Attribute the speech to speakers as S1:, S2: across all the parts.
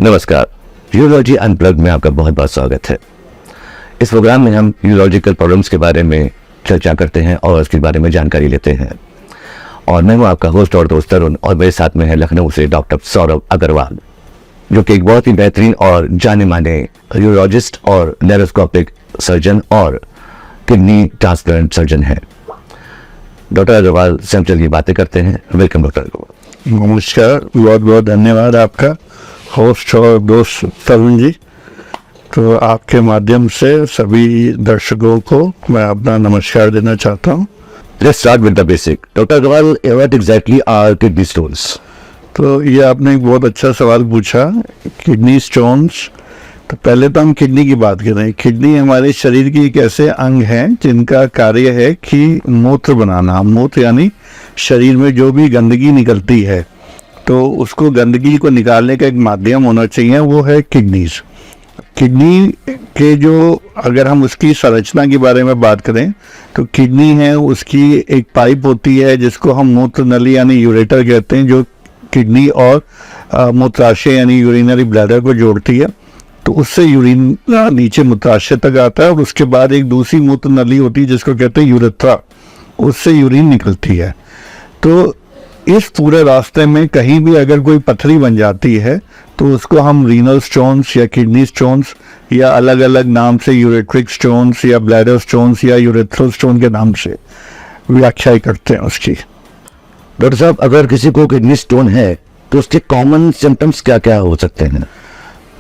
S1: नमस्कार, urology unplugged में आपका बहुत बहुत स्वागत है। इस प्रोग्राम में हम यूरोलॉजिकल प्रॉब्लम्स के बारे में चर्चा करते हैं और उसके बारे में जानकारी लेते हैं। और मैं हूँ आपका होस्ट और दोस्त तरुण, और मेरे साथ में है लखनऊ से डॉक्टर सौरभ अग्रवाल, जो कि एक बहुत ही बेहतरीन और जाने माने यूरोलॉजिस्ट और लेप्रोस्कोपिक सर्जन और किडनी ट्रांसप्लांट सर्जन है। डॉक्टर अग्रवाल से हम चलिए बातें करते हैं। Welcome doctor Agrawal.
S2: नमस्कार, बहुत बहुत धन्यवाद आपका होस्ट और दोस्त तरुण जी। तो आपके माध्यम से सभी दर्शकों को मैं अपना नमस्कार देना चाहता हूँ।
S1: Let's start with the basic. Doctor Agrawal, what exactly are kidney stones?
S2: तो ये आपने एक बहुत अच्छा सवाल पूछा, किडनी स्टोन्स। तो पहले तो हम किडनी की बात करें। किडनी हमारे शरीर की एक ऐसे अंग है जिनका कार्य है कि मूत्र बनाना। मूत्र यानी शरीर में जो भी गंदगी निकलती है, तो उसको गंदगी को निकालने का एक माध्यम होना चाहिए, वो है किडनीज। किडनी के जो, अगर हम उसकी संरचना के बारे में बात करें तो किडनी है, उसकी एक पाइप होती है जिसको हम मूत्र नली यानी यूरेटर कहते हैं, जो किडनी और मूत्राशय यानी यूरिनरी ब्लैडर को जोड़ती है। तो उससे यूरिन नीचे मूत्राशय तक आता है और उसके बाद एक दूसरी मूत्र नली होती है जिसको कहते हैं यूरेथ्रा, उससे यूरिन निकलती है। तो इस पूरे रास्ते में कहीं भी अगर कोई पथरी बन जाती है तो उसको हम रीनल स्टोन्स या किडनी स्टोन्स या अलग अलग नाम से यूरेट्रिक स्टोन्स या ब्लैडर स्टोन्स या यूरेथ्रल स्टोन के नाम से व्याख्या करते हैं उसकी।
S1: डॉक्टर साहब, अगर किसी को किडनी स्टोन है तो उसके कॉमन सिम्टम्स क्या क्या हो सकते हैं?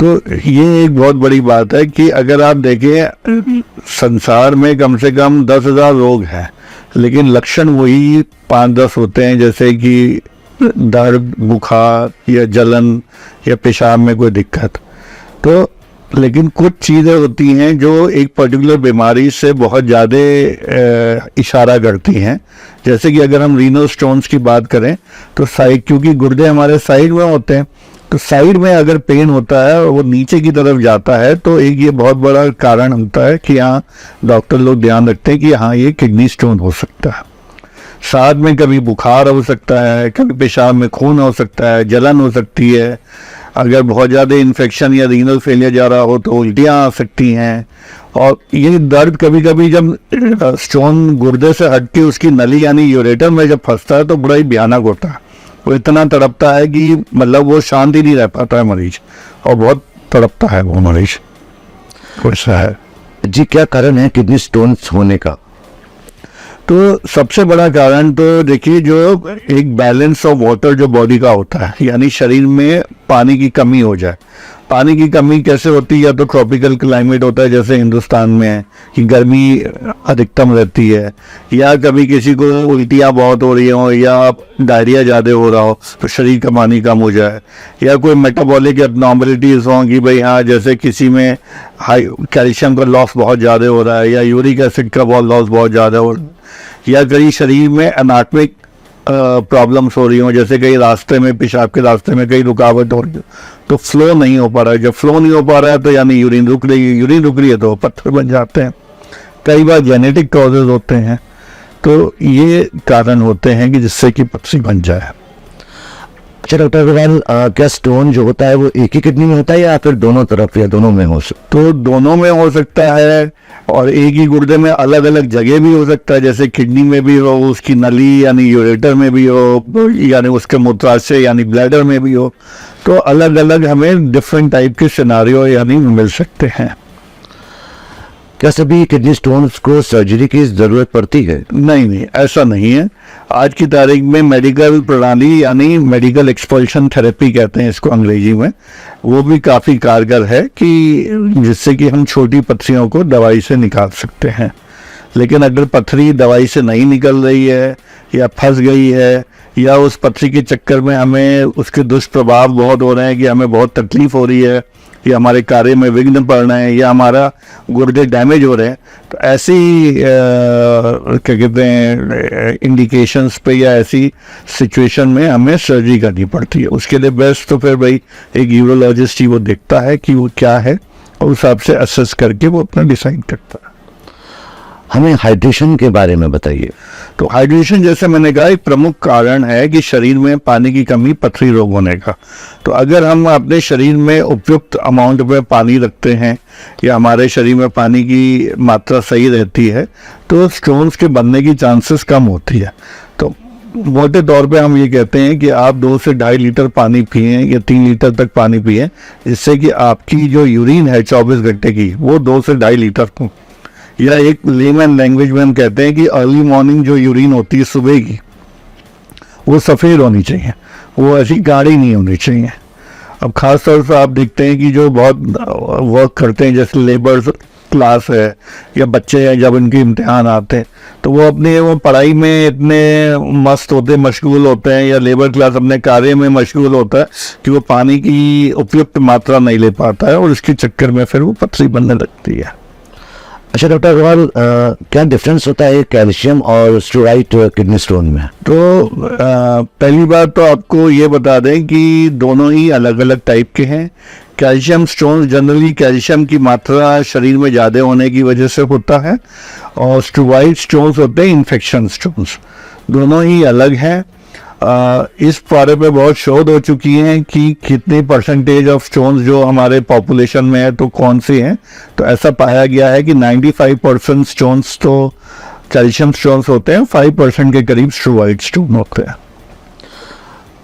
S2: तो ये एक बहुत बड़ी बात है कि अगर आप देखें, संसार में कम से कम 10,000 रोग हैं, लेकिन लक्षण वही 5-10 होते हैं, जैसे कि दर्द, बुखार या जलन या पेशाब में कोई दिक्कत। तो लेकिन कुछ चीज़ें होती हैं जो एक पर्टिकुलर बीमारी से बहुत ज़्यादा इशारा करती हैं। जैसे कि अगर हम रीनल स्टोन्स की बात करें तो साइड, क्योंकि गुर्दे हमारे साइड में होते हैं, तो साइड में अगर पेन होता है और वो नीचे की तरफ जाता है तो एक ये बहुत बड़ा कारण होता है कि हाँ, डॉक्टर लोग ध्यान रखते हैं कि हाँ, ये किडनी स्टोन हो सकता है। साथ में कभी बुखार हो सकता है, कभी पेशाब में खून हो सकता है, जलन हो सकती है। अगर बहुत ज़्यादा इन्फेक्शन या रीनल फेलियर जा रहा हो तो उल्टियाँ आ सकती हैं। और ये दर्द कभी कभी जब स्टोन गुर्दे से हट के उसकी नली यानी यूरेटर में जब फंसता है तो बड़ा ही भयानक होता है। वो इतना तड़पता है कि मतलब वो शांति नहीं रह पाता है मरीज, और बहुत तड़पता है वो मरीज। वैसा है
S1: जी। क्या कारण है किडनी स्टोन्स होने का?
S2: तो सबसे बड़ा कारण तो देखिए, जो एक बैलेंस ऑफ वाटर जो बॉडी का होता है, यानी शरीर में पानी की कमी हो जाए। पानी की कमी कैसे होती है? या तो ट्रॉपिकल क्लाइमेट होता है जैसे हिंदुस्तान में है कि गर्मी अधिकतम रहती है, या कभी किसी को उल्टियाँ बहुत हो रही हो या डायरिया ज़्यादा हो रहा हो तो शरीर का पानी कम हो जाए, या कोई मेटाबॉलिक एबनॉर्मलिटीज हो कि भाई हाँ, जैसे किसी में हाई कैल्शियम का लॉस बहुत ज़्यादा हो रहा है या यूरिक एसिड का लॉस बहुत ज़्यादा हो रहा है, या कहीं शरीर में एनाटॉमिक प्रॉब्लम्स हो रही हो, जैसे कहीं रास्ते में, पेशाब के रास्ते में कहीं रुकावट हो रही है तो फ्लो नहीं हो पा रहा है। जब फ्लो नहीं हो पा रहा है तो यानी यूरिन रुक रही है, यूरिन रुक रही है तो पत्थर बन जाते हैं। कई बार जेनेटिक कॉजेज होते हैं, तो ये कारण होते हैं कि जिससे कि पथरी बन जाए।
S1: अच्छा डॉक्टर अग्रवाल, क्या स्टोन जो होता है वो एक ही किडनी में होता है या फिर दोनों तरफ या दोनों में हो सकता है?
S2: तो दोनों में हो सकता है, और एक ही गुर्दे में अलग अलग जगह भी हो सकता है, जैसे किडनी में भी हो, उसकी नली यानी यूरेटर में भी हो, यानी उसके मूत्राशय यानी ब्लैडर में भी हो। तो अलग अलग हमें डिफरेंट टाइप के सिनारियो यानी मिल सकते हैं।
S1: क्या सभी किडनी स्टोन्स को सर्जरी की जरूरत पड़ती है?
S2: नहीं, ऐसा नहीं है। आज की तारीख में मेडिकल प्रणाली यानी मेडिकल एक्सपल्शन थेरेपी कहते हैं इसको अंग्रेजी में, वो भी काफ़ी कारगर है कि जिससे कि हम छोटी पथरियों को दवाई से निकाल सकते हैं। लेकिन अगर पथरी दवाई से नहीं निकल रही है या फंस गई है, या उस पथरी के चक्कर में हमें उसके दुष्प्रभाव बहुत हो रहे हैं कि हमें बहुत तकलीफ हो रही है, या हमारे कार्य में विघ्न पड़ रहे हैं, या हमारा गुर्दे डैमेज हो रहे हैं, तो ऐसी क्या कहते हैं इंडिकेशंस पे या ऐसी सिचुएशन में हमें सर्जरी करनी पड़ती है। उसके लिए बेस्ट तो फिर भाई एक यूरोलॉजिस्ट ही वो देखता है कि वो क्या है, और उस हिसाब से असेस करके वो अपना डिसाइड करता है।
S1: हमें हाइड्रेशन के बारे में बताइए।
S2: तो हाइड्रेशन जैसे मैंने कहा एक प्रमुख कारण है कि शरीर में पानी की कमी पथरी रोग होने का। तो अगर हम अपने शरीर में उपयुक्त अमाउंट में पानी रखते हैं या हमारे शरीर में पानी की मात्रा सही रहती है तो स्टोन्स के बनने की चांसेस कम होती है। तो मोटे तौर पे हम ये कहते हैं कि आप 2 से 2.5 लीटर पानी पिए या 3 लीटर तक पानी पिए, जिससे कि आपकी जो यूरिन है 24 घंटे की वो 2 से 2.5 लीटर हो। या एक लेमन लैंग्वेज में हम कहते हैं कि अर्ली मॉर्निंग जो यूरिन होती है सुबह की वो सफ़ेद होनी चाहिए, वो ऐसी गाढ़ी नहीं होनी चाहिए। अब खास तौर से आप देखते हैं कि जो बहुत वर्क करते हैं जैसे लेबर्स क्लास है या बच्चे हैं, जब उनके इम्तिहान आते हैं तो वो पढ़ाई में इतने मस्त होते मशगूल होते हैं, या लेबर क्लास अपने कार्य में मशगूल होता है कि वो पानी की उपयुक्त मात्रा नहीं ले पाता है और इसके चक्कर में फिर वो पथरी बनने लगती है।
S1: अच्छा डॉक्टर अग्रवाल, क्या डिफरेंस होता है कैल्शियम और स्टोराइड किडनी स्टोन में?
S2: तो पहली बात तो आपको ये बता दें कि दोनों ही अलग अलग टाइप के हैं। कैल्शियम स्टोन जनरली कैल्शियम की मात्रा शरीर में ज़्यादा होने की वजह से होता है, और स्टोराइड स्टोन्स होते हैं इन्फेक्शन स्टोन्स। दोनों ही अलग हैं। इस बारे में बहुत शोध हो चुकी हैं कि कितने परसेंटेज ऑफ स्टोन्स जो हमारे पॉपुलेशन में है तो कौन से हैं। तो ऐसा पाया गया है कि 95% स्टोन्स तो कैल्शियम स्टोन्स होते हैं, 5% के करीब स्टोराइड स्टोन होते हैं।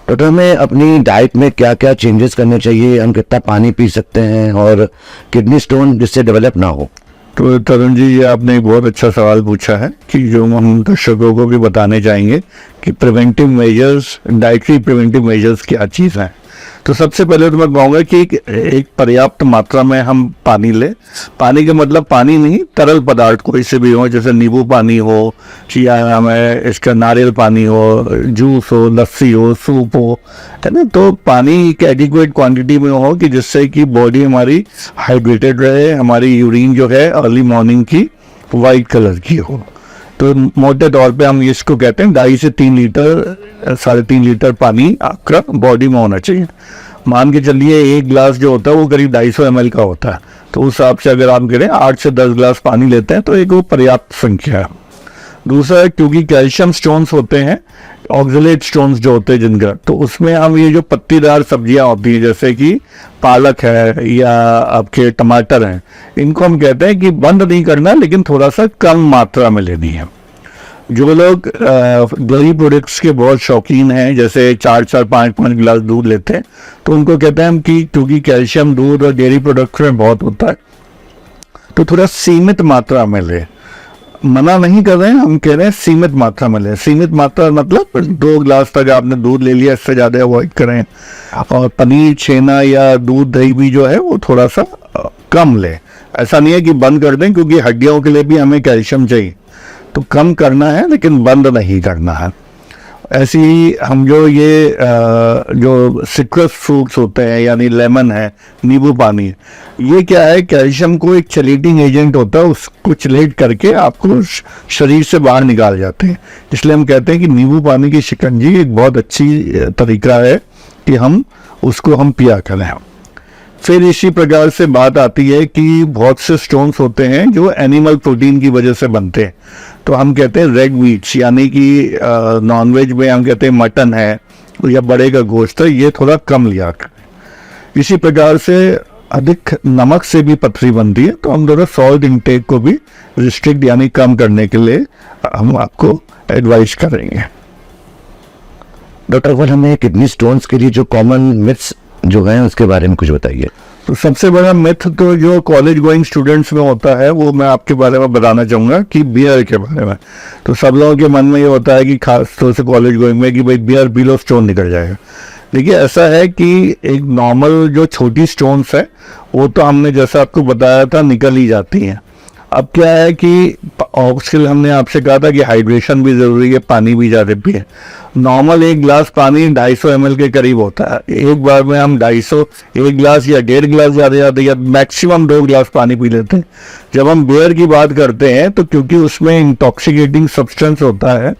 S1: डॉक्टर, हमें अपनी डाइट में क्या क्या चेंजेस करने चाहिए? हम कितना पानी पी सकते हैं और किडनी स्टोन जिससे डेवलप ना हो?
S2: तो तरुण जी, ये आपने एक बहुत अच्छा सवाल पूछा है कि जो हम दर्शकों को भी बताने चाहेंगे कि preventive measures, dietary preventive measures क्या चीज़ हैं। तो सबसे पहले तो मैं कहूँगा कि एक पर्याप्त मात्रा में हम पानी लें। पानी का मतलब पानी नहीं, तरल पदार्थ कोई से भी हो, जैसे नींबू पानी हो या हमें इसका नारियल पानी हो, जूस हो, लस्सी हो, सूप हो, है ना। तो पानी एक एडिक्वेट क्वांटिटी में हो कि जिससे कि बॉडी हमारी हाइड्रेटेड रहे, हमारी यूरिन जो है अर्ली मॉर्निंग की वाइट कलर की हो। तो मोटे तौर पे हम इसको कहते हैं 2.5 से 3 लीटर, 3.5 लीटर पानी आपका बॉडी में होना चाहिए। मान के चलिए एक गिलास जो होता है वो करीब 250 ml का होता है, तो उस हिसाब से अगर आप करें 8 से 10 गिलास पानी लेते हैं तो एक वो पर्याप्त संख्या है। दूसरा, क्योंकि कैल्शियम स्टोन्स होते हैं, ऑक्सलेट स्टोन्स जो होते हैं जिनका, तो उसमें हम ये जो पत्तीदार सब्जियां होती हैं जैसे कि पालक है या आपके टमाटर हैं, इनको हम कहते हैं कि बंद नहीं करना, लेकिन थोड़ा सा कम मात्रा में लेनी है। जो लोग डेयरी प्रोडक्ट्स के बहुत शौकीन हैं, जैसे 4-4, 5-5 गिलास दूध लेते हैं, तो उनको कहते हैं हम कि क्योंकि कैल्शियम दूध और डेयरी प्रोडक्ट्स में बहुत होता है तो थोड़ा सीमित मात्रा में ले। मना नहीं कर रहे हैं, हम कह रहे हैं सीमित मात्रा में लें। सीमित मात्रा मतलब 2 गिलास तक आपने दूध ले लिया, इससे ज़्यादा अवॉइड करें। और पनीर, छेना या दूध, दही भी जो है वो थोड़ा सा कम लें। ऐसा नहीं है कि बंद कर दें, क्योंकि हड्डियों के लिए भी हमें कैल्शियम चाहिए, तो कम करना है लेकिन बंद नहीं करना है। ऐसे ही हम जो सिट्रस फ्रूट्स होते हैं यानी लेमन है, नींबू पानी है, ये क्या है, कैल्शियम को एक चलेटिंग एजेंट होता है, उसको चलेट करके आपको शरीर से बाहर निकाल जाते हैं। इसलिए हम कहते हैं कि नींबू पानी की शिकंजी एक बहुत अच्छी तरीका है कि हम उसको पिया करें। फिर इसी प्रकार से बात आती है कि बहुत से स्टोन्स होते हैं जो एनिमल प्रोटीन की वजह से बनते हैं, तो हम कहते हैं रेड मीट्स, यानी कि नॉनवेज में हम कहते हैं मटन है या बड़े का गोश्त है, ये थोड़ा कम लिया करें। इसी प्रकार से अधिक नमक से भी पथरी बनती है, तो हम थोड़ा सॉल्ट इंटेक को भी रिस्ट्रिक्ट यानी कम करने के लिए हम आपको एडवाइस करेंगे।
S1: डॉक्टर अग्रवाल, हमें किडनी स्टोन्स के लिए जो कॉमन मिथ्स जो हैं उसके बारे में कुछ बताइए।
S2: तो सबसे बड़ा मिथ तो जो कॉलेज गोइंग स्टूडेंट्स में होता है वो मैं आपके बारे में बताना चाहूँगा कि बियर के बारे में। तो सब लोगों के मन में ये होता है कि खास तौर से कॉलेज गोइंग में कि भाई बियर पी लो स्टोन निकल जाएगा। देखिए, ऐसा है कि एक नॉर्मल जो छोटी स्टोन्स है वो तो हमने जैसा आपको बताया था निकल ही जाती हैं। अब क्या है कि ऑक्सीजन, हमने आपसे कहा था कि हाइड्रेशन भी ज़रूरी है, पानी भी ज़्यादा पिए। नॉर्मल एक गिलास पानी 250 ml के करीब होता है। एक बार में हम 250, 1 गिलास या 1.5 गिलास ज़्यादा या मैक्सिमम 2 गिलास पानी पी लेते हैं। जब हम बियर की बात करते हैं तो क्योंकि उसमें इंटॉक्सिकेटिंग सब्सटेंस होता है,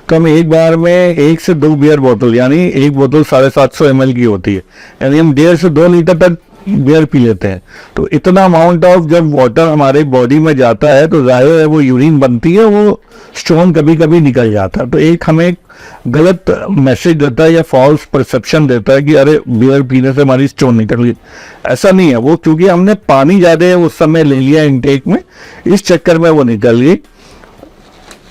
S2: तो हम एक बार में 1 से 2 बियर बोतल, यानी एक बोतल 750 ml की होती है, यानी हम 1.5 से 2 लीटर तक बियर पी लेते हैं तो इतना अमाउंट ऑफ जब वाटर हमारे बॉडी में जाता है तो जाहिर है वो यूरिन बनती है, वो स्टोन कभी कभी निकल जाता है। तो एक हमें गलत मैसेज देता है या फॉल्स परसेप्शन देता है कि अरे बियर पीने से हमारी स्टोन निकल गई। ऐसा नहीं है, वो क्योंकि हमने पानी ज़्यादा उस समय ले लिया इनटेक में, इस चक्कर में वो निकल गई।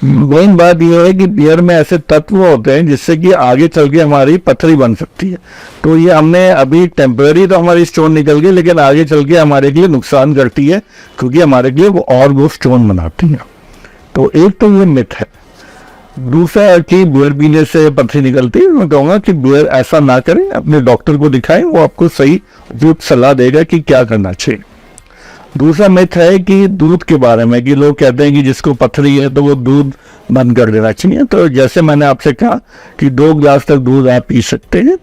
S2: मेन बात यह है कि बियर में ऐसे तत्व होते हैं जिससे कि आगे चल के हमारी पथरी बन सकती है। तो ये हमने अभी टेम्पररी तो हमारी स्टोन निकल गई, लेकिन आगे चल के हमारे लिए नुकसान करती है क्योंकि हमारे लिए वो स्टोन बनाती है। तो एक तो ये मिथ है। दूसरा कि बियर पीने से पथरी निकलती है, मैं कहूँगा कि बियर ऐसा ना करें, अपने डॉक्टर को दिखाएं, वो आपको सही उपयुक्त सलाह देगा कि क्या करना चाहिए। दूसरा मिथ है कि दूध के बारे में, कि लोग कहते हैं कि जिसको पथरी है तो वो दूध बंद कर देना चाहिए। तो जैसे मैंने आपसे कहा कि 2 गिलास तक दूध आप पी सकते हैं,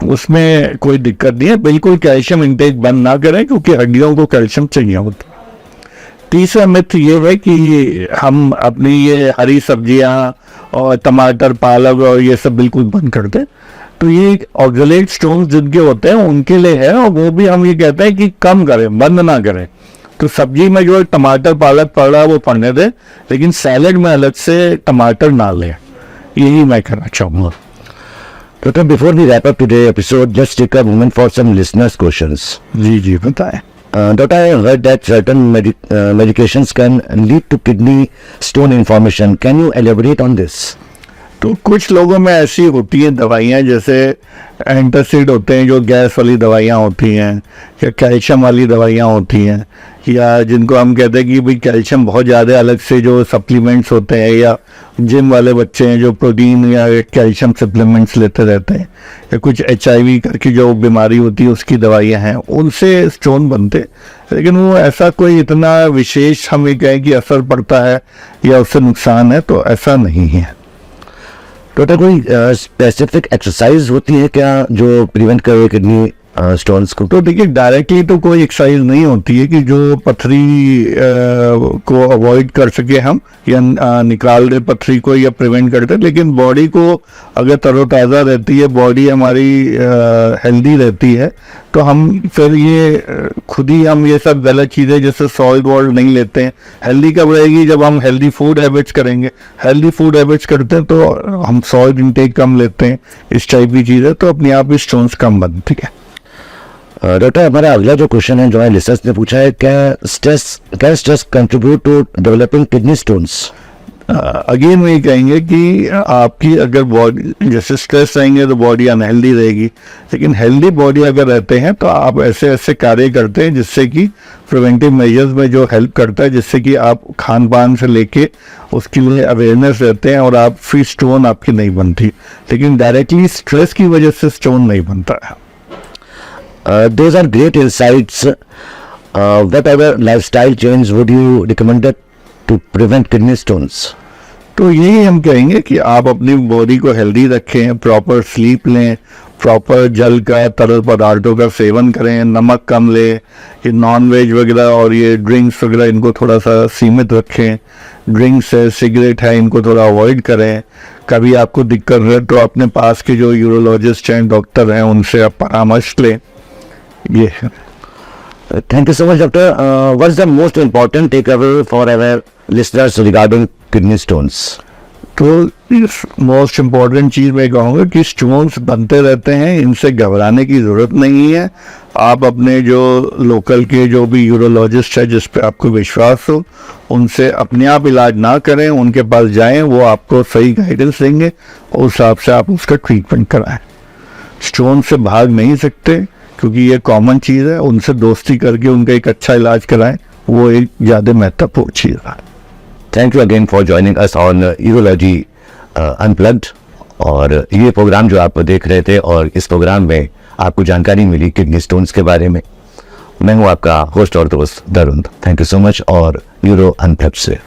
S2: उसमें कोई दिक्कत नहीं है। बिल्कुल कैल्शियम इंटेक बंद ना करें क्योंकि हड्डियों को कैल्शियम चाहिए होता है। तीसरा मिथ ये है कि हम अपनी ये हरी सब्जियां और टमाटर, पालक और ये सब बिल्कुल बंद कर दें। तो ये ऑक्सलेट स्टोन्स जिनके होते हैं उनके लिए है, और वो भी हम ये कहते हैं कि कम करें, बंद ना करें। तो सब्जी में जो टमाटर पालक पड़ रहा है वो पड़ने दें, लेकिन सैलेड में अलग से टमाटर ना लें। यही मैं कहना चाहूँगा।
S1: Doctor, before we wrap up today's episode, just take a moment for some listeners' questions.
S2: जी बताएं।
S1: Doctor, I heard that certain medications can lead to kidney stone information. Can you elaborate on this?
S2: तो कुछ लोगों में ऐसी होती हैं दवाइयाँ, जैसे एंटासिड होते हैं जो गैस वाली दवाइयाँ होती हैं, या कैल्शियम वाली दवाइयाँ होती हैं, या जिनको हम कहते हैं कि भाई कैल्शियम बहुत ज़्यादा अलग से जो सप्लीमेंट्स होते हैं, या जिम वाले बच्चे हैं जो प्रोटीन या कैल्शियम सप्लीमेंट्स लेते रहते हैं, या कुछ HIV करके जो बीमारी होती है उसकी दवाइयाँ हैं, उनसे स्टोन बनते। लेकिन वो ऐसा कोई इतना विशेष हम ये कहें कि असर पड़ता है या उससे नुकसान है, तो ऐसा नहीं है।
S1: डॉक्टर, कोई स्पेसिफिक एक्सरसाइज होती है क्या जो प्रिवेंट करे किडनी स्टोन्स को?
S2: तो देखिए, डायरेक्टली तो कोई एक्सरसाइज नहीं होती है कि जो पथरी को अवॉइड कर सके हम, या निकाल दे पथरी को या प्रिवेंट कर दे। लेकिन बॉडी को अगर तरोताज़ा रहती है, बॉडी हमारी हेल्दी रहती है, तो हम फिर ये खुद ही हम ये सब गलत चीज़ें जैसे सॉल्ट वॉल्ट नहीं लेते हैं। हेल्दी कब रहेगी? जब हम हेल्दी फूड हैबिट्स करेंगे। हेल्दी फूड हैबिट्स करते हैं तो हम सॉल्ट इंटेक कम लेते हैं, इस टाइप की चीज़ें, तो अपने आप ही स्टोन्स कम बनती है।
S1: डॉक्टर, हमारा अगला जो क्वेश्चन है जो हमारे लिसनर्स ने पूछा है, क्या stress contribute to developing kidney stones?
S2: Again वही कहेंगे कि आपकी अगर बॉडी जैसे स्ट्रेस रहेंगे तो बॉडी अनहेल्दी रहेगी, लेकिन हेल्दी बॉडी अगर रहते हैं तो आप ऐसे ऐसे कार्य करते हैं जिससे कि प्रिवेंटिव मेजर्स में जो हेल्प करता है, जिससे कि आप खान पान से लेके उसके लिए अवेयरनेस रहते हैं और आप फिर स्टोन आपकी नहीं बनती। लेकिन डायरेक्टली स्ट्रेस की वजह से स्टोन नहीं बनता है।
S1: Those are great insights. Whatever lifestyle change would you recommend to prevent kidney stones?
S2: तो यही हम कहेंगे कि आप अपनी बॉडी को हेल्दी रखें, प्रॉपर स्लीप लें, प्रॉपर जल का, तरल पदार्थों का सेवन करें, नमक कम लें, ये नॉन वेज वगैरह और ये ड्रिंक्स वगैरह इनको थोड़ा सा सीमित रखें। ड्रिंक्स है, सिगरेट है, इनको थोड़ा अवॉइड करें। कभी आपको दिक्कत है तो अपने पास के जो यूरोलॉजिस्ट हैं, डॉक्टर हैं, उनसे आप परामर्श लें। ये है।
S1: Thank you so much, doctor. What's the most important takeaway for our listeners regarding kidney stones?
S2: तो इस मोस्ट इम्पॉर्टेंट चीज़ मैं कहूँगा कि स्टोन्स बनते रहते हैं, इनसे घबराने की ज़रूरत नहीं है। आप अपने जो लोकल के जो भी यूरोलॉजिस्ट है जिस पे आपको विश्वास हो, उनसे अपने आप इलाज ना करें, उनके पास जाएं, वो आपको सही गाइडेंस देंगे और उस हिसाब से आप उसका ट्रीटमेंट कराएं। स्टोन से भाग नहीं सकते क्योंकि ये कॉमन चीज़ है, उनसे दोस्ती करके उनका एक अच्छा इलाज कराएं, वो एक ज़्यादा महत्वपूर्ण चीज़ है।
S1: Thank you again for joining us on urology unplugged. और ये प्रोग्राम जो आप देख रहे थे, और इस प्रोग्राम में आपको जानकारी मिली किडनी स्टोन्स के बारे में। मैं हूँ आपका होस्ट और दोस्त दरुण। थैंक यू सो मच, और यूरो अनप्लग्ड से